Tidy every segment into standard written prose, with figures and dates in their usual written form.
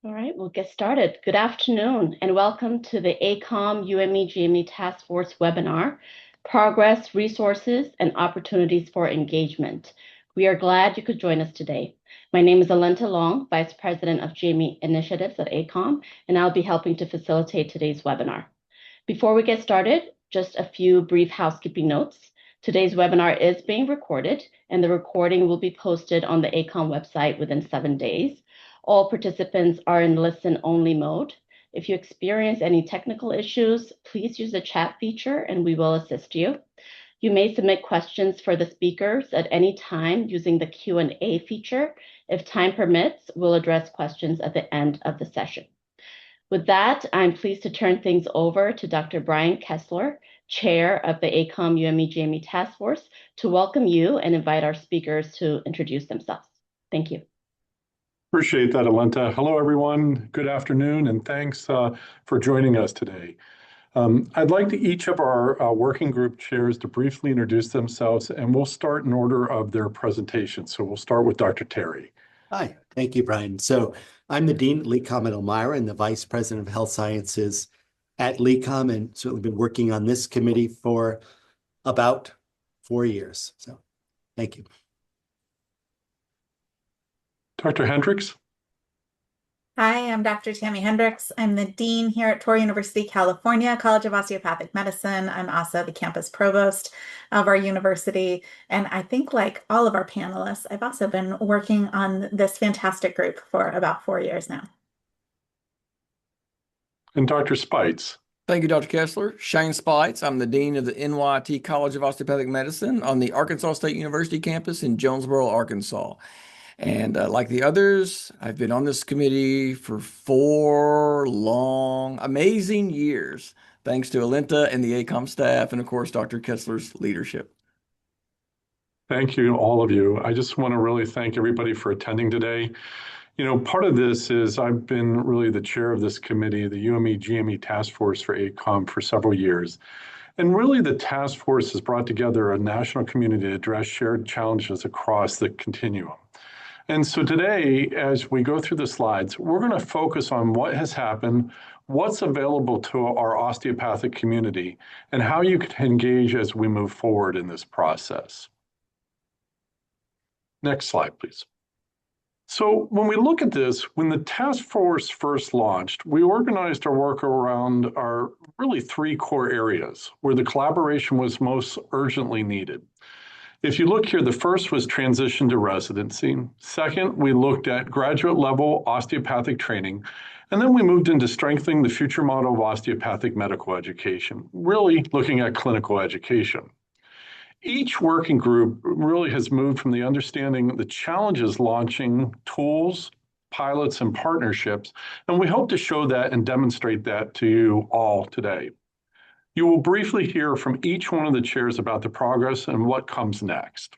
All right, we'll get started. Good afternoon, and welcome to the AACOM UME-GME Task Force webinar, Progress, Resources, and Opportunities for Engagement. We are glad you could join us today. My name is Alenta Long, Vice President of GME Initiatives at AACOM, and I'll be helping to facilitate today's webinar. Before we get started, just a few brief housekeeping notes. Today's webinar is being recorded, and the recording will be posted on the AACOM website within 7 days. All participants are in listen-only mode. If you experience any technical issues, please use the chat feature and we will assist you. You may submit questions for the speakers at any time using the Q&A feature. If time permits, we'll address questions at the end of the session. With that, I'm pleased to turn things over to Dr. Brian Kessler, Chair of the AACOM UME-GME Task Force, to welcome you and invite our speakers to introduce themselves. Thank you. Appreciate that, Alenta. Hello, everyone. Good afternoon, and thanks for joining us today. I'd like each of our working group chairs to briefly introduce themselves, and we'll start in order of their presentation. So we'll start with Dr. Terry. Hi, thank you, Brian. So I'm the Dean at LECOM at Elmira and the Vice President of Health Sciences at LECOM, and certainly been working on this committee for about 4 years. So thank you. Dr. Hendricks. Hi, I'm Dr. Tammy Hendricks. I'm the Dean here at Torrey University, California, College of Osteopathic Medicine. I'm also the campus provost of our university. And I think like all of our panelists, I've also been working on this fantastic group for about 4 years now. And Dr. Spites. Thank you, Dr. Kessler. Shane Spites. I'm the Dean of the NYT College of Osteopathic Medicine on the Arkansas State University campus in Jonesboro, Arkansas. And like the others, I've been on this committee for 4 long, amazing years, thanks to Alenta and the AACOM staff, and of course, Dr. Kessler's leadership. Thank you, all of you. I just want to really thank everybody for attending today. You know, part of this is I've been really the chair of this committee, the UME-GME Task Force for AACOM for several years. And really the task force has brought together a national community to address shared challenges across the continuum. And so today, as we go through the slides, we're going to focus on what has happened, what's available to our osteopathic community, and how you can engage as we move forward in this process. Next slide, please. So when we look at this, when the task force first launched, we organized our work around our really 3 core areas where the collaboration was most urgently needed. If you look here, the first was transition to residency. Second, we looked at graduate level osteopathic training. And then we moved into strengthening the future model of osteopathic medical education, really looking at clinical education. Each working group really has moved from the understanding the challenges launching tools, pilots, and partnerships. And we hope to show that and demonstrate that to you all today. You will briefly hear from each one of the chairs about the progress and what comes next.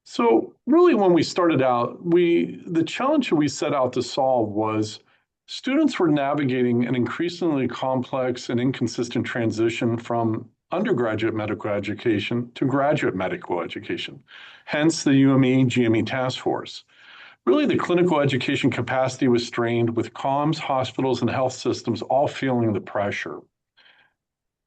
So really when we started out, the challenge that we set out to solve was students were navigating an increasingly complex and inconsistent transition from undergraduate medical education to graduate medical education, hence the UME-GME Task Force. Really, the clinical education capacity was strained with COMs, hospitals, and health systems all feeling the pressure.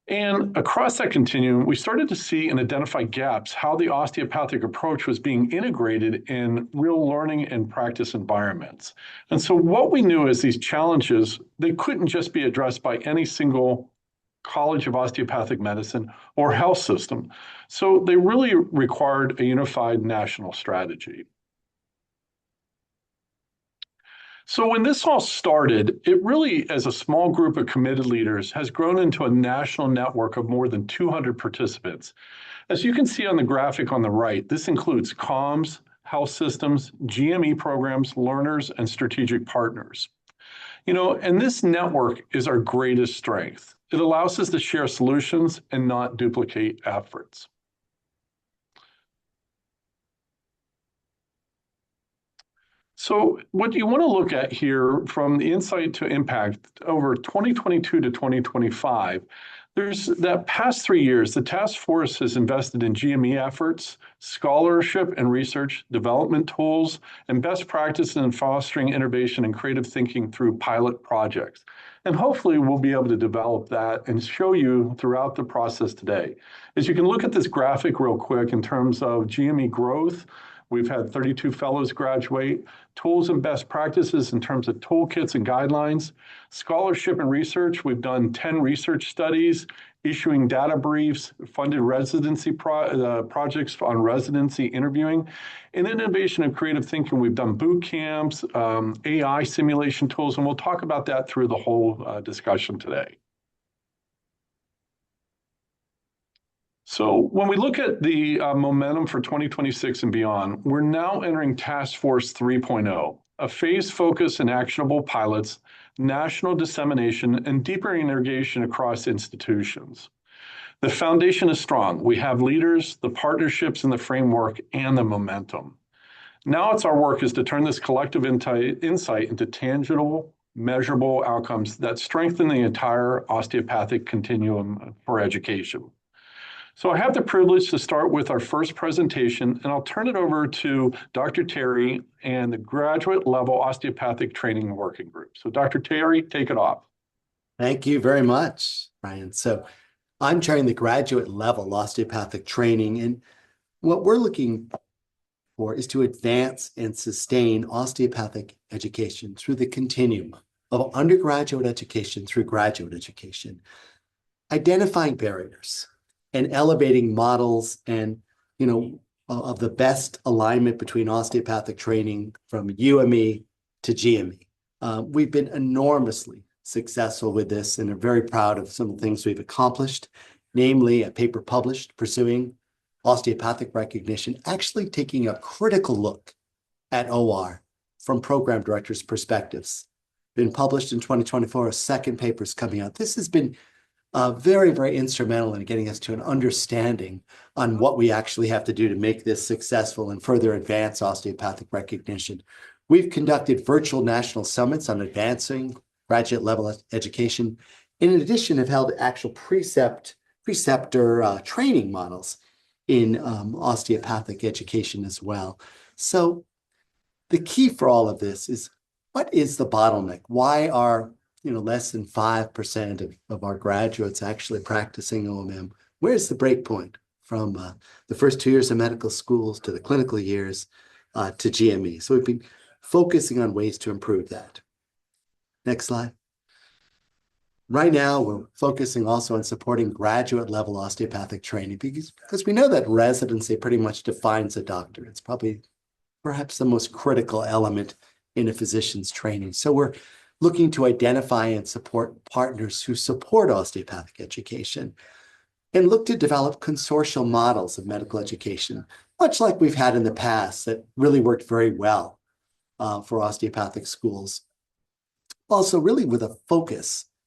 And across that continuum, we started to see and identify gaps, how the osteopathic approach was being integrated in real learning and practice environments. And so what we knew is these challenges, they couldn't just be addressed by any single College of Osteopathic Medicine or health system. So they really required a unified national strategy. So when this all started, it really, as a small group of committed leaders, has grown into a national network of more than 200 participants. As you can see on the graphic on the right, this includes COMs, health systems, GME programs, learners, and strategic partners. You know, and this network is our greatest strength. It allows us to share solutions and not duplicate efforts. So what you want to look at here from the insight to impact over 2022 to 2025, There's that past 3 years, the task force has invested in GME efforts, scholarship and research, development tools, and best practices in fostering innovation and creative thinking through pilot projects. And hopefully we'll be able to develop that and show you throughout the process today. As you can look at this graphic real quick in terms of GME growth, we've had 32 fellows graduate, tools and best practices in terms of toolkits and guidelines, scholarship and research. We've done 10 research studies, issuing data briefs, funded residency projects on residency interviewing. In innovation and creative thinking, we've done boot camps, AI simulation tools, and we'll talk about that through the whole discussion today. So when we look at the momentum for 2026 and beyond, we're now entering Task Force 3.0, a phased focus and actionable pilots, national dissemination, and deeper integration across institutions. The foundation is strong. We have leaders, the partnerships, and the framework, and the momentum. Now it's our work is to turn this collective insight into tangible, measurable outcomes that strengthen the entire osteopathic continuum for education. So I have the privilege to start with our first presentation, and I'll turn it over to Dr. Terry and the Graduate Level Osteopathic Training Working Group. So Dr. Terry, take it off. Thank you very much, Ryan. So I'm chairing the graduate level osteopathic training, and what we're looking for is to advance and sustain osteopathic education through the continuum of undergraduate education through graduate education, identifying barriers and elevating models and, of the best alignment between osteopathic training from UME to GME. We've been enormously successful with this and are very proud of some of the things we've accomplished, namely a paper published pursuing osteopathic recognition, actually taking a critical look at OR from program directors' perspectives. Been published in 2024, a second paper is coming out. This has been very, very instrumental in getting us to an understanding on what we actually have to do to make this successful and further advance osteopathic recognition. We've conducted virtual national summits on advancing graduate level education. In addition, have held actual preceptor training models in osteopathic education as well. So the key for all of this is, what is the bottleneck? Why are less than 5% of our graduates actually practicing OMM? Where's the break point from the first 2 years of medical schools to the clinical years to GME? So we've been focusing on ways to improve that. Next slide. Right now, we're focusing also on supporting graduate level osteopathic training because we know that residency pretty much defines a doctor. It's perhaps the most critical element in a physician's training. So we're looking to identify and support partners who support osteopathic education and look to develop consortial models of medical education, much like we've had in the past that really worked very well for osteopathic schools. Also, really with a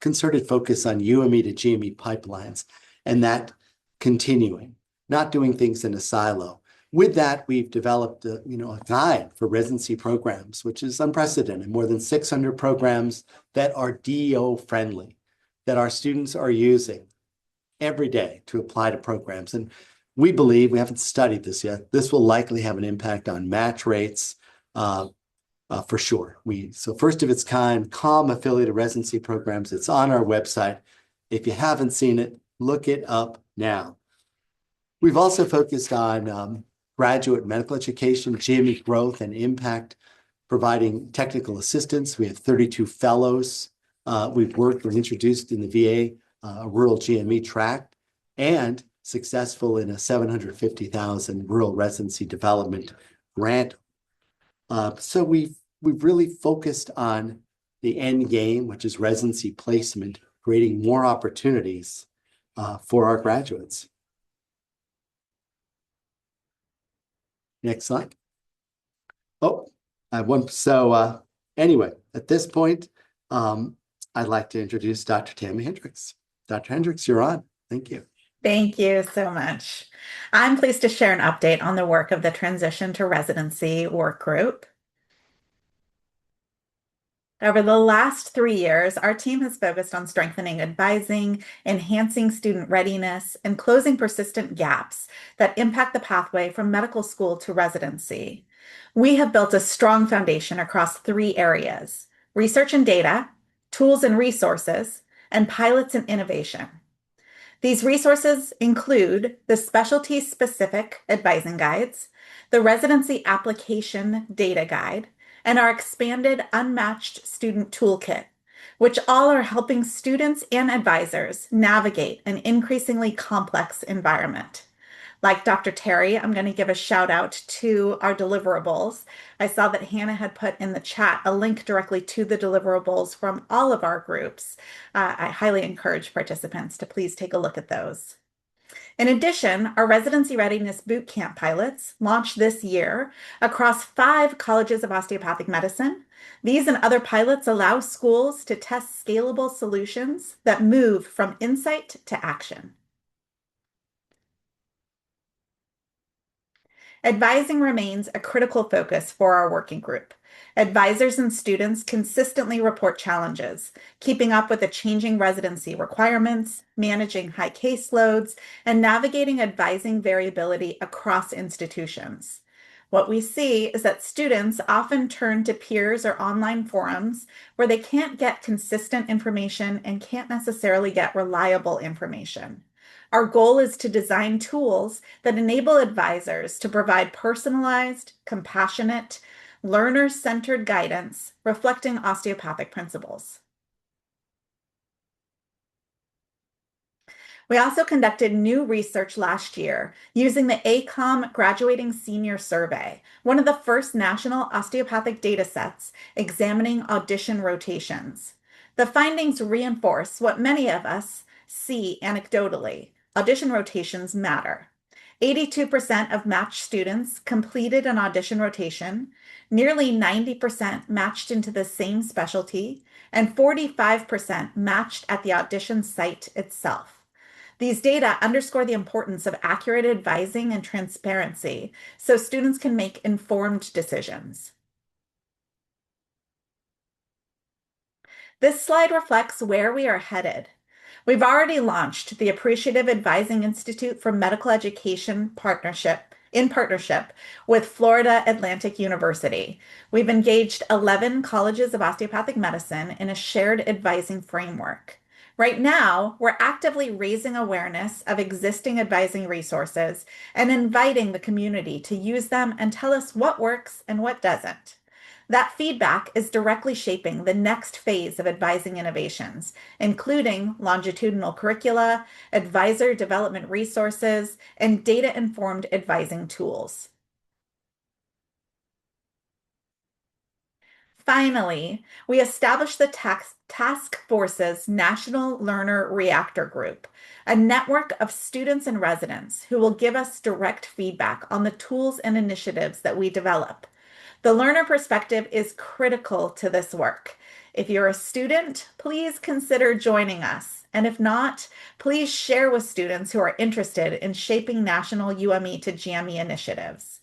concerted focus on UME to GME pipelines and that continuing, not doing things in a silo. With that, we've developed a guide for residency programs, which is unprecedented. More than 600 programs that are DO friendly, that our students are using every day to apply to programs. And we believe, we haven't studied this yet, this will likely have an impact on match rates for sure. So first of its kind, COM affiliated residency programs, it's on our website. If you haven't seen it, look it up now. We've also focused on graduate medical education, GME growth and impact, providing technical assistance. We have 32 fellows. We've worked or introduced in the VA a rural GME track and successful in a $750,000 rural residency development grant. So we've really focused on the end game, which is residency placement, creating more opportunities for our graduates. Next slide. Oh, I have one. So anyway, at this point, I'd like to introduce Dr. Tammy Hendricks. Dr. Hendricks, you're on. Thank you. Thank you so much. I'm pleased to share an update on the work of the Transition to Residency Work Group. Over the last 3 years, our team has focused on strengthening advising, enhancing student readiness, and closing persistent gaps that impact the pathway from medical school to residency. We have built a strong foundation across 3 areas: research and data, tools and resources, and pilots and innovation. These resources include the specialty-specific advising guides, the residency application data guide, and our expanded Unmatched Student Toolkit, which all are helping students and advisors navigate an increasingly complex environment. Like Dr. Terry, I'm going to give a shout out to our deliverables. I saw that Hannah had put in the chat a link directly to the deliverables from all of our groups. I highly encourage participants to please take a look at those. In addition, our residency readiness bootcamp pilots launched this year across 5 colleges of osteopathic medicine. These and other pilots allow schools to test scalable solutions that move from insight to action. Advising remains a critical focus for our working group. Advisors and students consistently report challenges, keeping up with the changing residency requirements, managing high caseloads, and navigating advising variability across institutions. What we see is that students often turn to peers or online forums where they can't get consistent information and can't necessarily get reliable information. Our goal is to design tools that enable advisors to provide personalized, compassionate, learner-centered guidance reflecting osteopathic principles. We also conducted new research last year using the AACOM Graduating Senior Survey, one of the first national osteopathic data sets examining audition rotations. The findings reinforce what many of us see anecdotally. Audition rotations matter. 82% of matched students completed an audition rotation, nearly 90% matched into the same specialty, and 45% matched at the audition site itself. These data underscore the importance of accurate advising and transparency so students can make informed decisions. This slide reflects where we are headed. We've already launched the Appreciative Advising Institute for Medical Education in partnership with Florida Atlantic University. We've engaged 11 colleges of osteopathic medicine in a shared advising framework. Right now, we're actively raising awareness of existing advising resources and inviting the community to use them and tell us what works and what doesn't. That feedback is directly shaping the next phase of advising innovations, including longitudinal curricula, advisor development resources, and data-informed advising tools. Finally, we established the Task Force's National Learner Reactor Group, a network of students and residents who will give us direct feedback on the tools and initiatives that we develop. The learner perspective is critical to this work. If you're a student, please consider joining us. And if not, please share with students who are interested in shaping national UME to GME initiatives.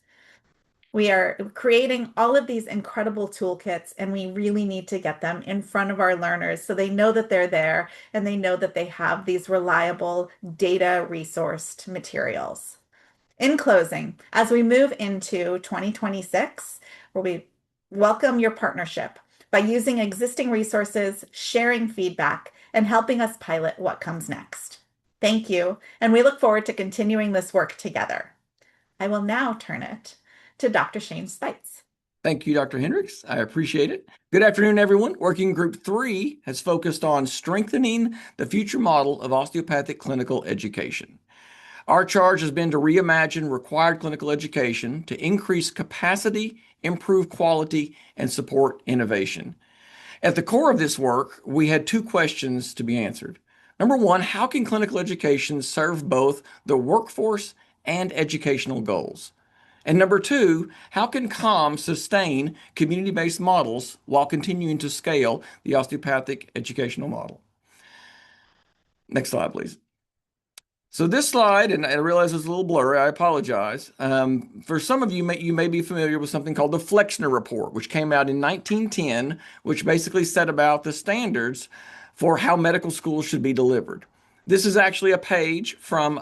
We are creating all of these incredible toolkits, and we really need to get them in front of our learners so they know that they're there and they know that they have these reliable data-resourced materials. In closing, as we move into 2026, where we welcome your partnership by using existing resources, sharing feedback, and helping us pilot what comes next. Thank you, and we look forward to continuing this work together. I will now turn it to Dr. Shane Spites. Thank you, Dr. Hendricks. I appreciate it. Good afternoon, everyone. Working Group 3 has focused on strengthening the future model of osteopathic clinical education. Our charge has been to reimagine required clinical education to increase capacity, improve quality, and support innovation. At the core of this work, we had 2 questions to be answered. Number 1, how can clinical education serve both the workforce and educational goals? And number 2, how can COM sustain community-based models while continuing to scale the osteopathic educational model? Next slide, please. So this slide, and I realize it's a little blurry, I apologize. For some of you, you may be familiar with something called the Flexner Report, which came out in 1910, which basically set about the standards for how medical schools should be delivered. This is actually a page from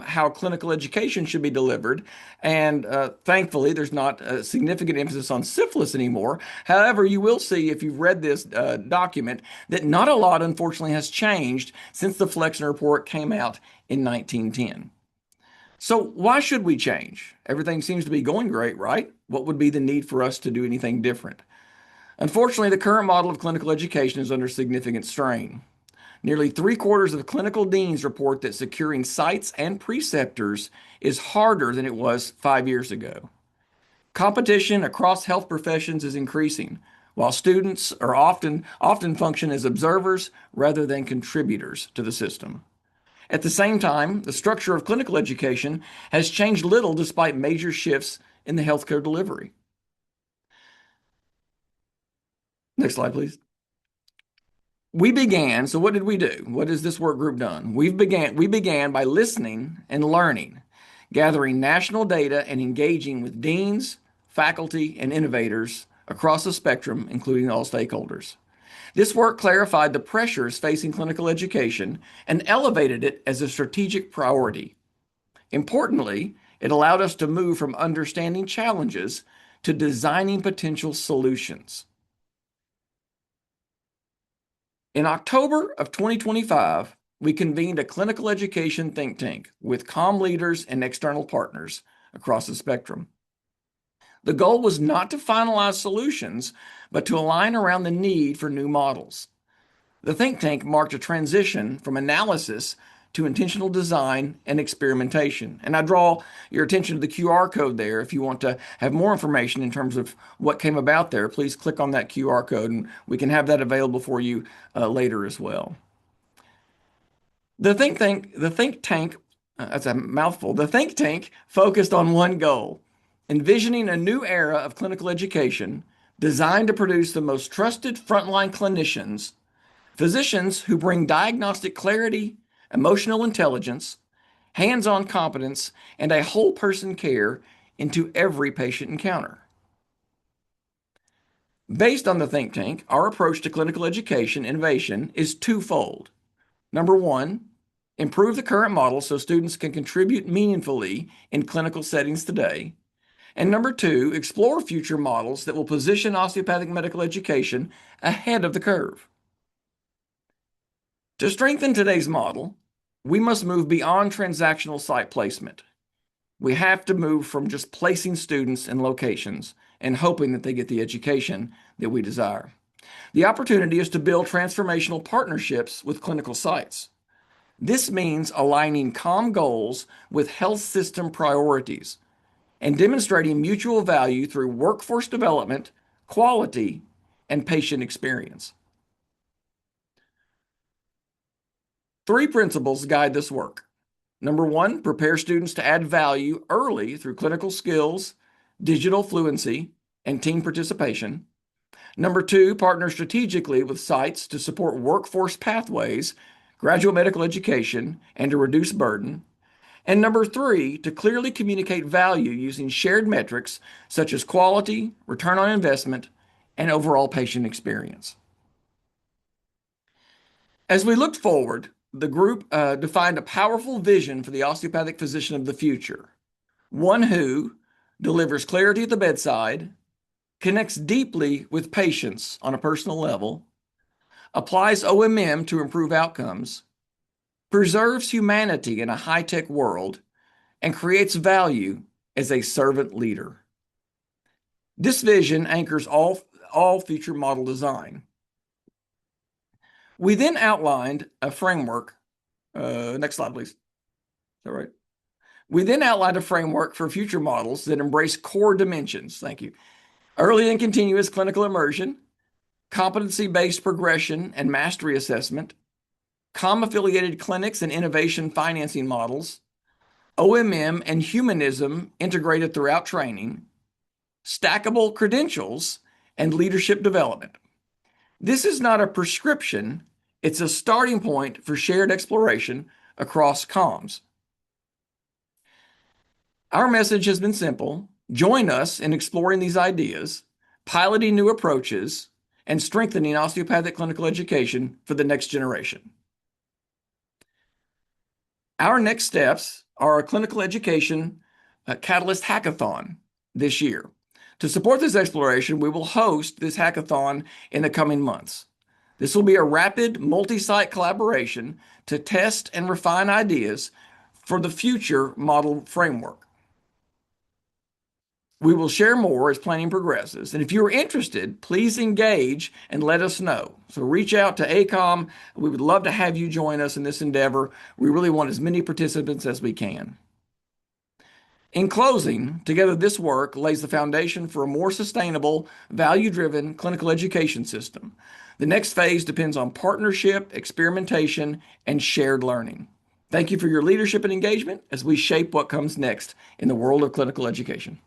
how clinical education should be delivered. And thankfully, there's not a significant emphasis on syphilis anymore. However, you will see if you've read this document that not a lot, unfortunately, has changed since the Flexner Report came out in 1910. So why should we change? Everything seems to be going great, right? What would be the need for us to do anything different? Unfortunately, the current model of clinical education is under significant strain. Nearly 3/4 of clinical deans report that securing sites and preceptors is harder than it was 5 years ago. Competition across health professions is increasing, while students are often function as observers rather than contributors to the system. At the same time, the structure of clinical education has changed little despite major shifts in the healthcare delivery. Next slide, please. So what did we do? What has this work group done? We began by listening and learning, gathering national data and engaging with deans, faculty, and innovators across the spectrum, including all stakeholders. This work clarified the pressures facing clinical education and elevated it as a strategic priority. Importantly, it allowed us to move from understanding challenges to designing potential solutions. In October of 2025, we convened a clinical education think tank with COM leaders and external partners across the spectrum. The goal was not to finalize solutions, but to align around the need for new models. The think tank marked a transition from analysis to intentional design and experimentation. And I draw your attention to the QR code there. If you want to have more information in terms of what came about there, please click on that QR code and we can have that available for you later as well. The think tank, that's a mouthful. The think tank focused on one goal: envisioning a new era of clinical education designed to produce the most trusted frontline clinicians, physicians who bring diagnostic clarity, emotional intelligence, hands-on competence, and a whole person care into every patient encounter. Based on the think tank, our approach to clinical education innovation is twofold. Number one, improve the current model so students can contribute meaningfully in clinical settings today. And number two, explore future models that will position osteopathic medical education ahead of the curve. To strengthen today's model, we must move beyond transactional site placement. We have to move from just placing students in locations and hoping that they get the education that we desire. The opportunity is to build transformational partnerships with clinical sites. This means aligning COM goals with health system priorities and demonstrating mutual value through workforce development, quality, and patient experience. 3 principles guide this work. Number one, prepare students to add value early through clinical skills, digital fluency, and team participation. Number two, partner strategically with sites to support workforce pathways, graduate medical education, and to reduce burden. And number three, to clearly communicate value using shared metrics such as quality, return on investment, and overall patient experience. As we looked forward, the group defined a powerful vision for the osteopathic physician of the future. One who delivers clarity at the bedside, connects deeply with patients on a personal level, applies OMM to improve outcomes, preserves humanity in a high-tech world, and creates value as a servant leader. This vision anchors all future model design. We then outlined a framework. Next slide, please. Is that right? We then outlined a framework for future models that embrace core dimensions. Thank you. Early and continuous clinical immersion, competency-based progression and mastery assessment, COM-affiliated clinics and innovation financing models, OMM and humanism integrated throughout training, stackable credentials, and leadership development. This is not a prescription, it's a starting point for shared exploration across COMs. Our message has been simple. Join us in exploring these ideas, piloting new approaches, and strengthening osteopathic clinical education for the next generation. Our next steps are a clinical education catalyst hackathon this year. To support this exploration, we will host this hackathon in the coming months. This will be a rapid multi-site collaboration to test and refine ideas for the future model framework. We will share more as planning progresses. And if you're interested, please engage and let us know. So reach out to AACOM. We would love to have you join us in this endeavor. We really want as many participants as we can. In closing, together this work lays the foundation for a more sustainable, value-driven clinical education system. The next phase depends on partnership, experimentation, and shared learning. Thank you for your leadership and engagement as we shape what comes next in the world of clinical education.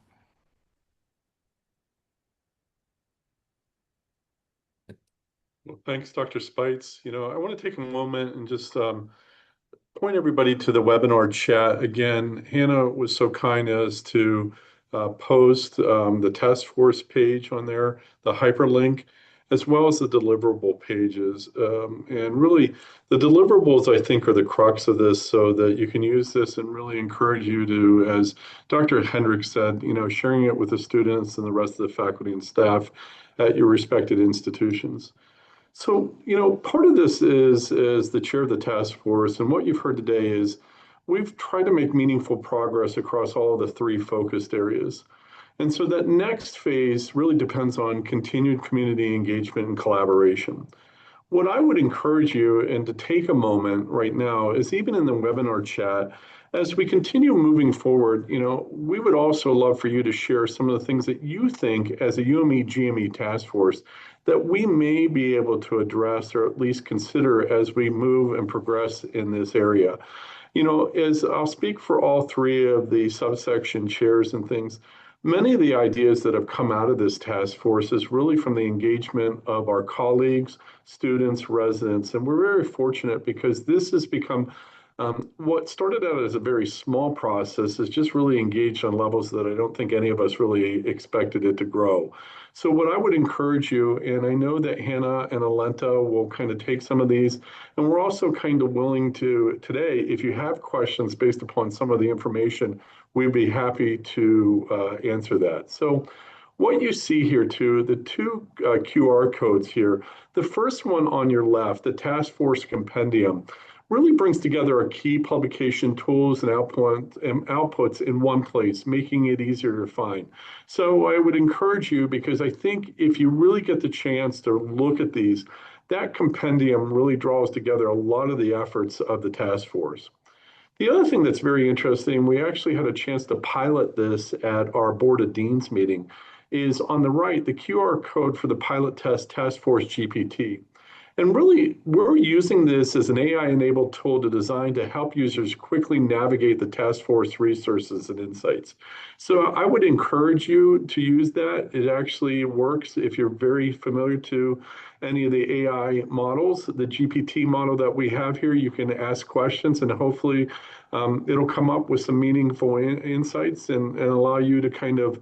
Well, thanks, Dr. Spites. I want to take a moment and just point everybody to the webinar chat. Again, Hannah was so kind as to post the task force page on there, the hyperlink, as well as the deliverable pages. And really, the deliverables, I think, are the crux of this so that you can use this and really encourage you to, as Dr. Hendricks said, sharing it with the students and the rest of the faculty and staff at your respected institutions. So, part of this is the chair of the task force, and what you've heard today is we've tried to make meaningful progress across all of the three focused areas. And so that next phase really depends on continued community engagement and collaboration. What I would encourage you and to take a moment right now is even in the webinar chat, as we continue moving forward, we would also love for you to share some of the things that you think as a UME-GME task force that we may be able to address or at least consider as we move and progress in this area. As I'll speak for all three of the subsection chairs and things, many of the ideas that have come out of this task force is really from the engagement of our colleagues, students, residents, and we're very fortunate because this has become what started out as a very small process is just really engaged on levels that I don't think any of us really expected it to grow. So what I would encourage you, and I know that Hannah and Alenta will kind of take some of these, and we're also kind of willing to today, if you have questions based upon some of the information, we'd be happy to answer that. So what you see here too, the two QR codes here, the first one on your left, the Task Force Compendium, really brings together our key publication tools and outputs in one place, making it easier to find. So I would encourage you, because I think if you really get the chance to look at these, that compendium really draws together a lot of the efforts of the task force. The other thing that's very interesting, we actually had a chance to pilot this at our Board of Deans meeting, is on the right, the QR code for the pilot test Task Force GPT. And really, we're using this as an AI-enabled tool to design to help users quickly navigate the task force resources and insights. So I would encourage you to use that. It actually works if you're very familiar to any of the AI models. The GPT model that we have here, you can ask questions and hopefully it'll come up with some meaningful insights and allow you to kind of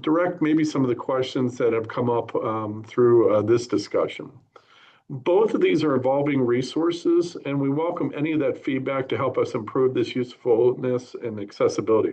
direct maybe some of the questions that have come up through this discussion. Both of these are evolving resources, and we welcome any of that feedback to help us improve this usefulness and accessibility.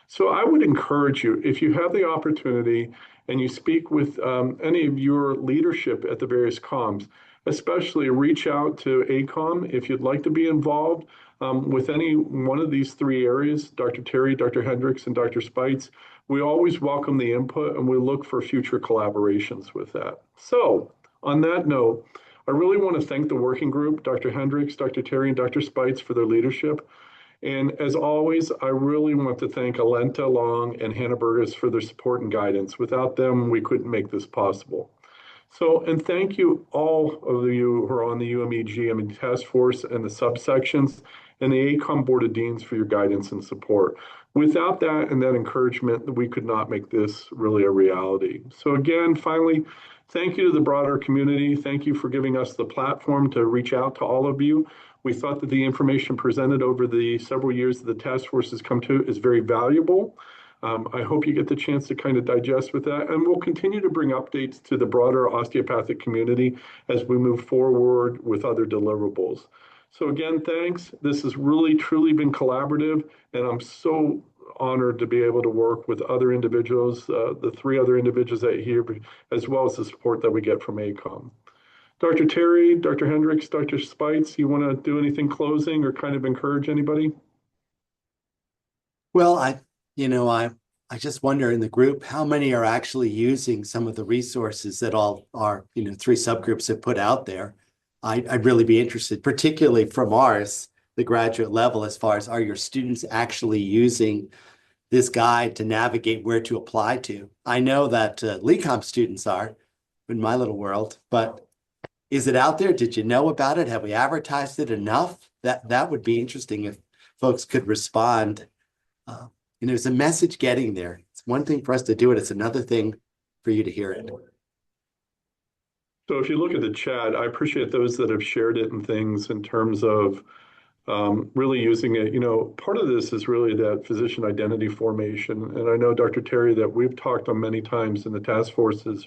So I would encourage you, if you have the opportunity and you speak with any of your leadership at the various comms, especially reach out to AACOM if you'd like to be involved with any one of these three areas, Dr. Terry, Dr. Hendricks, and Dr. Spites. We always welcome the input, and we look for future collaborations with that. So on that note, I really want to thank the working group, Dr. Hendricks, Dr. Terry, and Dr. Spites for their leadership. And as always, I really want to thank Alenta Long and Hannah Burgess for their support and guidance. Without them, we couldn't make this possible. So, and thank you all of you who are on the UME-GME Task Force and the subsections and the AACOM Board of Deans for your guidance and support. Without that and that encouragement, we could not make this really a reality. So again, finally, thank you to the broader community. Thank you for giving us the platform to reach out to all of you. We thought that the information presented over the several years that the task force has come to is very valuable. I hope you get the chance to kind of digest with that, and we'll continue to bring updates to the broader osteopathic community as we move forward with other deliverables. So again, thanks. This has really, truly been collaborative, and I'm so honored to be able to work with other individuals, the three other individuals that are here, as well as the support that we get from AACOM. Dr. Terry, Dr. Hendricks, Dr. Spites, you want to do anything closing or kind of encourage anybody? Well, I just wonder in the group, how many are actually using some of the resources that all our, three subgroups have put out there? I'd really be interested, particularly from ours, the graduate level, as far as are your students actually using this guide to navigate where to apply to? I know that LECOM students are in my little world, but is it out there? Did you know about it? Have we advertised it enough? That would be interesting if folks could respond. There's a message getting there. It's one thing for us to do it. It's another thing for you to hear it. So if you look at the chat, I appreciate those that have shared it and things in terms of really using it. Part of this is really that physician identity formation. And I know, Dr. Terry, that we've talked on many times in the task forces,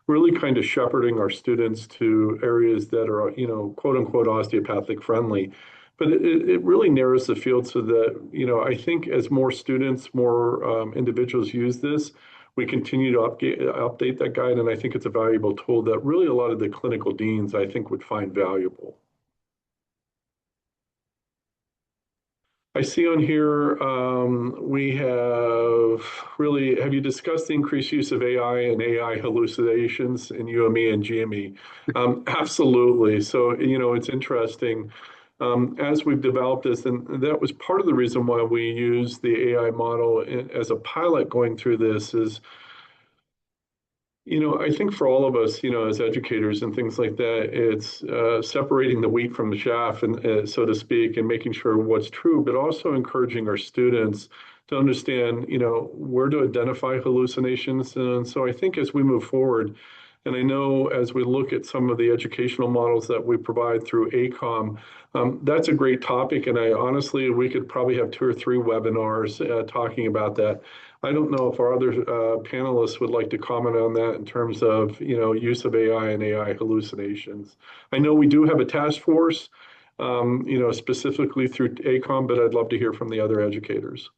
really kind of shepherding our students to areas that are, quote unquote, osteopathic friendly. But it really narrows the field so that, I think as more students, more individuals use this, we continue to update that guide. And I think it's a valuable tool that really a lot of the clinical deans, I think, would find valuable. I see on here, we have you discussed the increased use of AI and AI hallucinations in UME and GME? Absolutely. So, it's interesting. As we've developed this, and that was part of the reason why we use the AI model as a pilot going through this is, I think for all of us, as educators and things like that, it's separating the wheat from the chaff, and so to speak, and making sure what's true, but also encouraging our students to understand, where to identify hallucinations. And so I think as we move forward, and I know as we look at some of the educational models that we provide through AACOM, that's a great topic. And honestly, we could probably have 2 or 3 webinars talking about that. I don't know if our other panelists would like to comment on that in terms of, use of AI and AI hallucinations. I know we do have a task force, specifically through AACOM, but I'd love to hear from the other educators.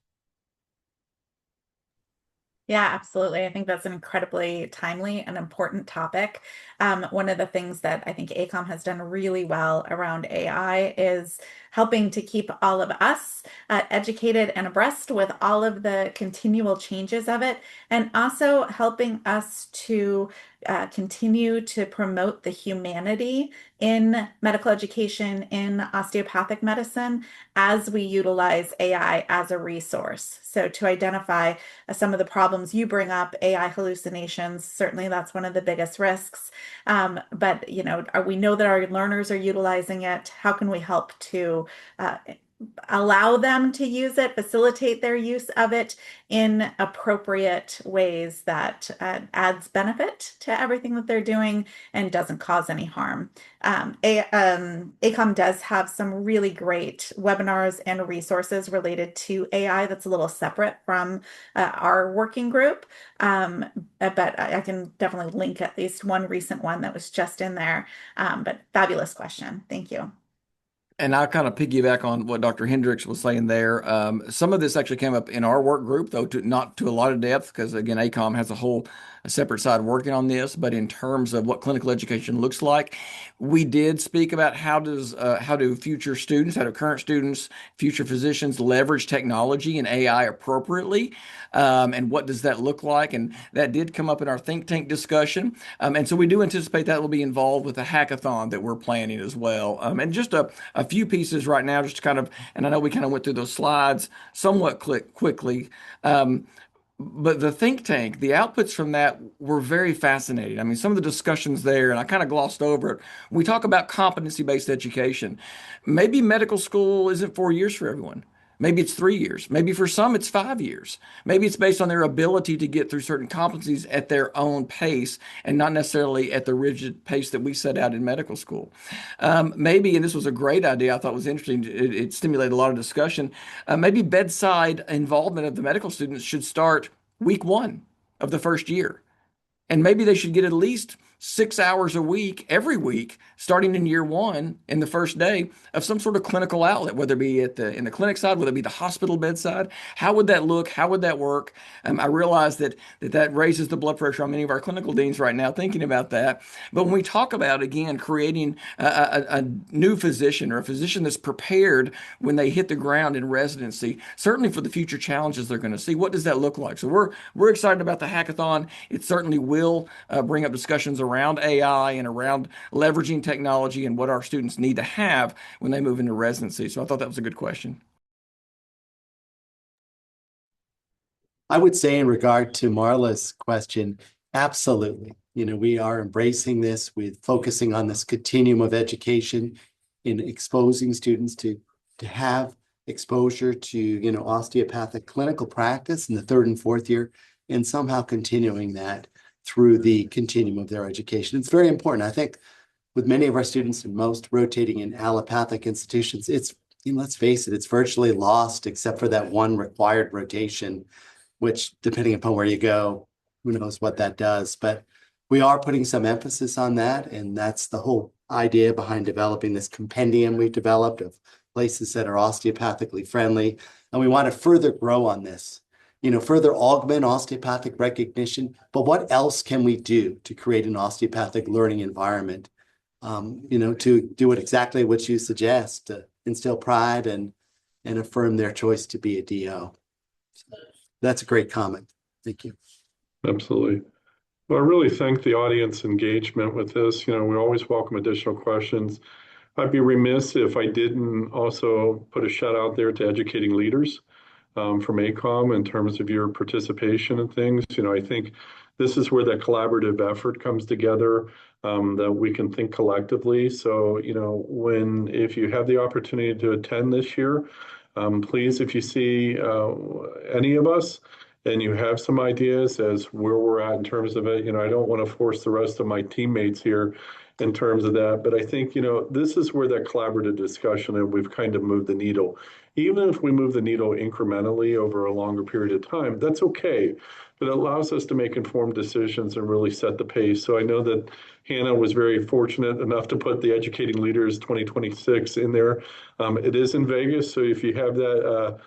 Yeah, absolutely. I think that's an incredibly timely and important topic. One of the things that I think AACOM has done really well around AI is helping to keep all of us educated and abreast with all of the continual changes of it, and also helping us to continue to promote the humanity in medical education, in osteopathic medicine, as we utilize AI as a resource. So to identify some of the problems you bring up, AI hallucinations, certainly that's one of the biggest risks. But we know that our learners are utilizing it. How can we help to allow them to use it, facilitate their use of it in appropriate ways that adds benefit to everything that they're doing and doesn't cause any harm. AACOM does have some really great webinars and resources related to AI that's a little separate from our working group, but I can definitely link at least one recent one that was just in there. But fabulous question. Thank you. And I'll kind of piggyback on what Dr. Hendricks was saying there. Some of this actually came up in our work group, though not to a lot of depth, because again, AACOM has a separate side working on this. But in terms of what clinical education looks like, we did speak about how do future students, how do current students, future physicians leverage technology and AI appropriately, and what does that look like? And that did come up in our think tank discussion. And so we do anticipate that will be involved with a hackathon that we're planning as well. And just a few pieces right now, just to kind of, and I know we kind of went through those slides somewhat quickly. But the think tank, the outputs from that were very fascinating. I mean, some of the discussions there, and I kind of glossed over it. We talk about competency-based education. Maybe medical school isn't 4 years for everyone. Maybe it's 3 years. Maybe for some, it's 5 years. Maybe it's based on their ability to get through certain competencies at their own pace and not necessarily at the rigid pace that we set out in medical school. Maybe, and this was a great idea, I thought was interesting, it stimulated a lot of discussion. Maybe bedside involvement of the medical students should start week 1 of the first year. And maybe they should get at least 6 hours a week, every week, starting in year 1, in the first day, of some sort of clinical outlet, whether it be in the clinic side, whether it be the hospital bedside. How would that look? How would that work? I realize that raises the blood pressure on many of our clinical deans right now thinking about that. But when we talk about, again, creating a new physician or a physician that's prepared when they hit the ground in residency, certainly for the future challenges they're going to see, what does that look like? So we're excited about the hackathon. It certainly will bring up discussions around AI and around leveraging technology and what our students need to have when they move into residency. So I thought that was a good question. I would say in regard to Marla's question, absolutely. We are embracing this with focusing on this continuum of education in exposing students to have exposure to, osteopathic clinical practice in the 3rd and 4th year, and somehow continuing that through the continuum of their education. It's very important. I think with many of our students and most rotating in allopathic institutions, it's, let's face it, it's virtually lost except for that one required rotation, which depending upon where you go, who knows what that does. But we are putting some emphasis on that. And that's the whole idea behind developing this compendium we've developed of places that are osteopathically friendly. And we want to further grow on this, further augment osteopathic recognition. But what else can we do to create an osteopathic learning environment? To do it exactly what you suggest, to instill pride and affirm their choice to be a DO. So that's a great comment. Thank you. Absolutely. Well, I really thank the audience engagement with this. We always welcome additional questions. I'd be remiss if I didn't also put a shout out there to educating leaders from AACOM in terms of your participation and things. I think this is where that collaborative effort comes together, that we can think collectively. So, if you have the opportunity to attend this year, please, if you see any of us and you have some ideas as where we're at in terms of it, I don't want to force the rest of my teammates here in terms of that. But I think, this is where that collaborative discussion, and we've kind of moved the needle. Even if we move the needle incrementally over a longer period of time, that's okay. But it allows us to make informed decisions and really set the pace. So I know that Hannah was very fortunate enough to put the Educating Leaders 2026 in there. It is in Vegas, so if you have that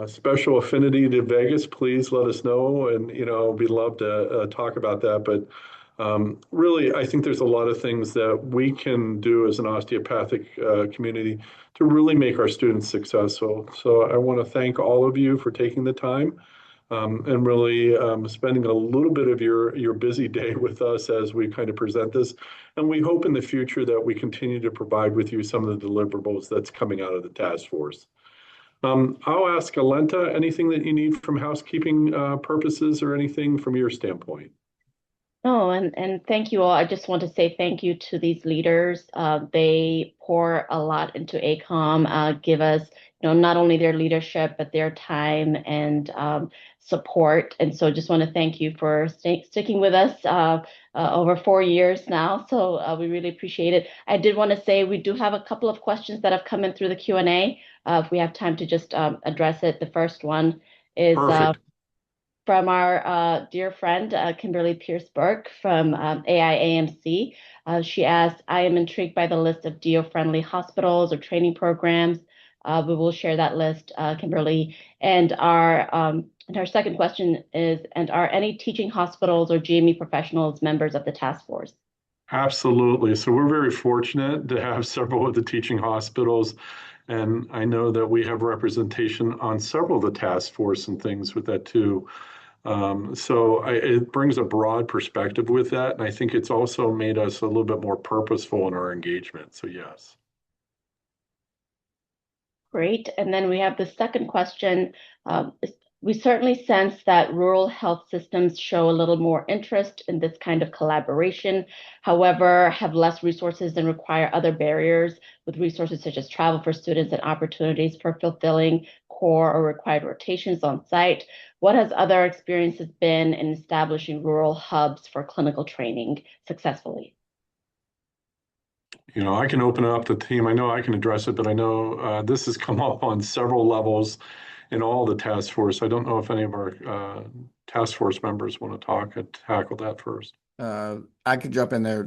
special affinity to Vegas, please let us know, and we'd love to talk about that. But really, I think there's a lot of things that we can do as an osteopathic community to really make our students successful. So I want to thank all of you for taking the time and really spending a little bit of your busy day with us as we kind of present this. And we hope in the future that we continue to provide with you some of the deliverables that's coming out of the task force. I'll ask Alenta, anything that you need from housekeeping purposes or anything from your standpoint? Oh, and thank you all. I just want to say thank you to these leaders. They pour a lot into AACOM, give us, not only their leadership, but their time and support. And so just want to thank you for sticking with us over 4 years now. So we really appreciate it. I did want to say we do have a couple of questions that have come in through the Q&A. If we have time to just address it. The first one is from our dear friend, Kimberly Pierce-Burke from AIAMC. She asked, I am intrigued by the list of DO-friendly hospitals or training programs. We will share that list, Kimberly. And our second question is, and are any teaching hospitals or GME professionals members of the task force? Absolutely. So we're very fortunate to have several of the teaching hospitals. And I know that we have representation on several of the task force and things with that too. It brings a broad perspective with that. And I think it's also made us a little bit more purposeful in our engagement. So yes. Great. And then we have the second question. We certainly sense that rural health systems show a little more interest in this kind of collaboration, however, have less resources and require other barriers with resources such as travel for students and opportunities for fulfilling core or required rotations on site? What has other experiences been in establishing rural hubs for clinical training successfully? I can open it up to the team. I know I can address it, but I know this has come up on several levels in all the task force. I don't know if any of our task force members want to tackle that first. I could jump in there,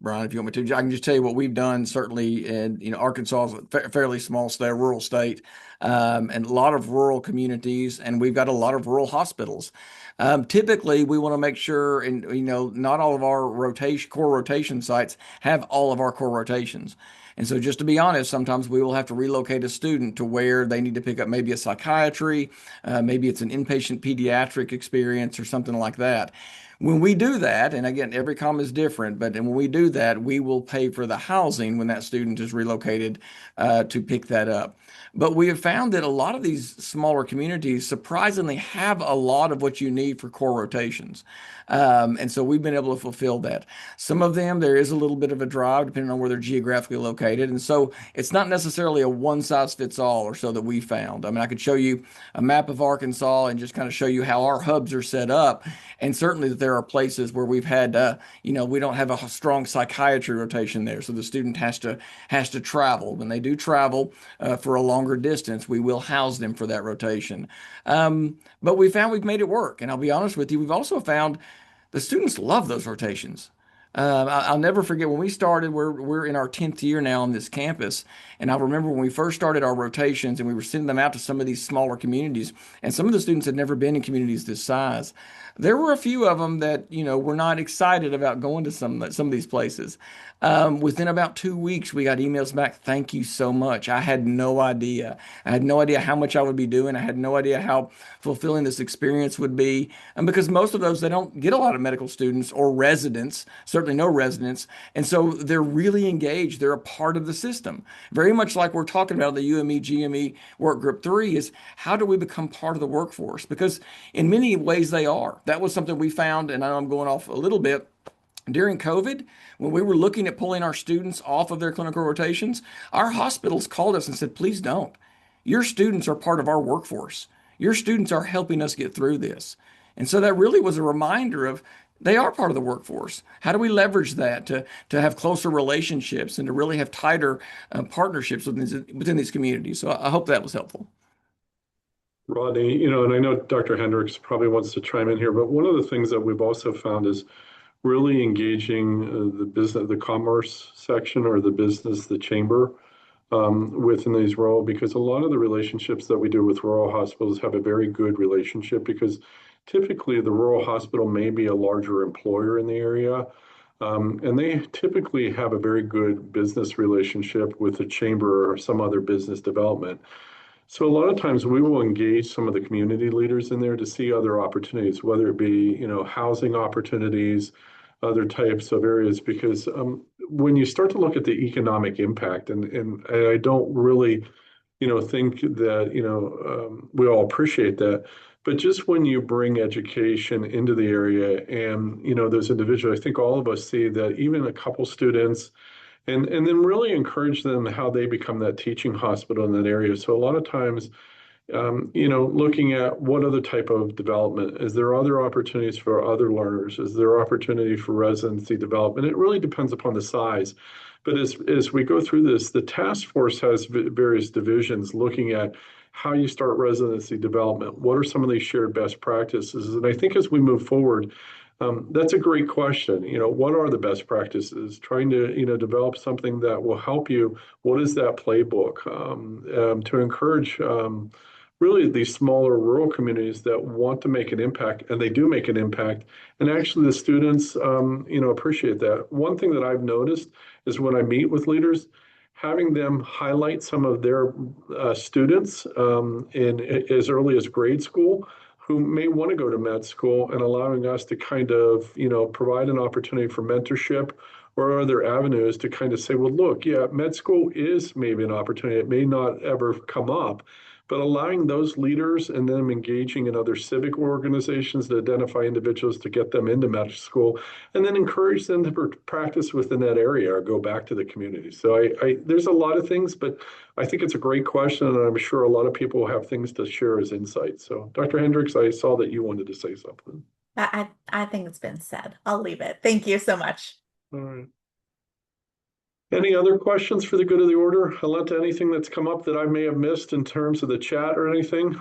Brian, if you want me to. I can just tell you what we've done. Certainly, in Arkansas is a fairly small state, rural state, and a lot of rural communities, and we've got a lot of rural hospitals. Typically, we want to make sure, and not all of our core rotation sites have all of our core rotations. And so, just to be honest, sometimes we will have to relocate a student to where they need to pick up maybe a psychiatry, maybe it's an inpatient pediatric experience or something like that. When we do that, and again, every COM is different, but when we do that, we will pay for the housing when that student is relocated to pick that up. But we have found that a lot of these smaller communities surprisingly have a lot of what you need for core rotations. And so we've been able to fulfill that. Some of them, there is a little bit of a drive depending on where they're geographically located. And so it's not necessarily a one size fits all or so that we found. I mean, I could show you a map of Arkansas and just kind of show you how our hubs are set up. And certainly that there are places where we've had, we don't have a strong psychiatry rotation there. So the student has to travel. When they do travel for a longer distance, we will house them for that rotation. But we found we've made it work. And I'll be honest with you, we've also found the students love those rotations. I'll never forget when we started, we're in our 10th year now on this campus. And I remember when we first started our rotations and we were sending them out to some of these smaller communities, and some of the students had never been in communities this size. There were a few of them that, were not excited about going to some of these places. Within about 2 weeks, we got emails back. Thank you so much. I had no idea. I had no idea how much I would be doing. I had no idea how fulfilling this experience would be. And because most of those, they don't get a lot of medical students or residents, certainly no residents. And so they're really engaged. They're a part of the system. Very much like we're talking about the UME-GME work group 3 is how do we become part of the workforce? Because in many ways they are. That was something we found, and I know I'm going off a little bit. During COVID, when we were looking at pulling our students off of their clinical rotations, our hospitals called us and said, please don't. Your students are part of our workforce. Your students are helping us get through this. And so that really was a reminder of they are part of the workforce. How do we leverage that to have closer relationships and to really have tighter partnerships within these communities? So I hope that was helpful. Rodney, and I know Dr. Hendricks probably wants to chime in here, but one of the things that we've also found is really engaging the commerce section or the chamber within these rural, because a lot of the relationships that we do with rural hospitals have a very good relationship because typically the rural hospital may be a larger employer in the area. And they typically have a very good business relationship with the chamber or some other business development. So a lot of times we will engage some of the community leaders in there to see other opportunities, whether it be, housing opportunities, other types of areas, because when you start to look at the economic impact, and I don't really, think that, we all appreciate that, but just when you bring education into the area and, those individuals, I think all of us see that even a couple students and then really encourage them how they become that teaching hospital in that area. So a lot of times, looking at what other type of development, is there other opportunities for other learners? Is there opportunity for residency development? It really depends upon the size. But as we go through this, the task force has various divisions looking at how you start residency development. What are some of these shared best practices? And I think as we move forward, that's a great question. What are the best practices? Trying to, develop something that will help you. What is that playbook to encourage really these smaller rural communities that want to make an impact, and they do make an impact. And actually the students, appreciate that. One thing that I've noticed is when I meet with leaders, having them highlight some of their students in as early as grade school who may want to go to med school, and allowing us to kind of, provide an opportunity for mentorship or other avenues to kind of say, well, look, yeah, med school is maybe an opportunity. It may not ever come up, but allowing those leaders and them engaging in other civic organizations to identify individuals to get them into medical school, and then encourage them to practice within that area or go back to the community. So there's a lot of things, but I think it's a great question, and I'm sure a lot of people have things to share as insights. So Dr. Hendricks, I saw that you wanted to say something. I think it's been said. I'll leave it. Thank you so much. All right. Any other questions for the good of the order? Alenta, anything that's come up that I may have missed in terms of the chat or anything?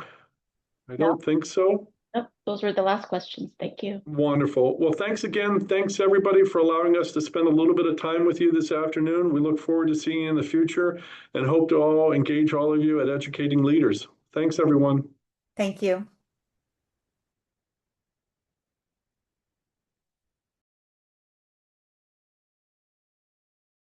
I don't think so. Nope, those were the last questions. Thank you. Wonderful. Well, thanks again. Thanks everybody for allowing us to spend a little bit of time with you this afternoon. We look forward to seeing you in the future and hope to engage all of you at educating leaders. Thanks, everyone. Thank you.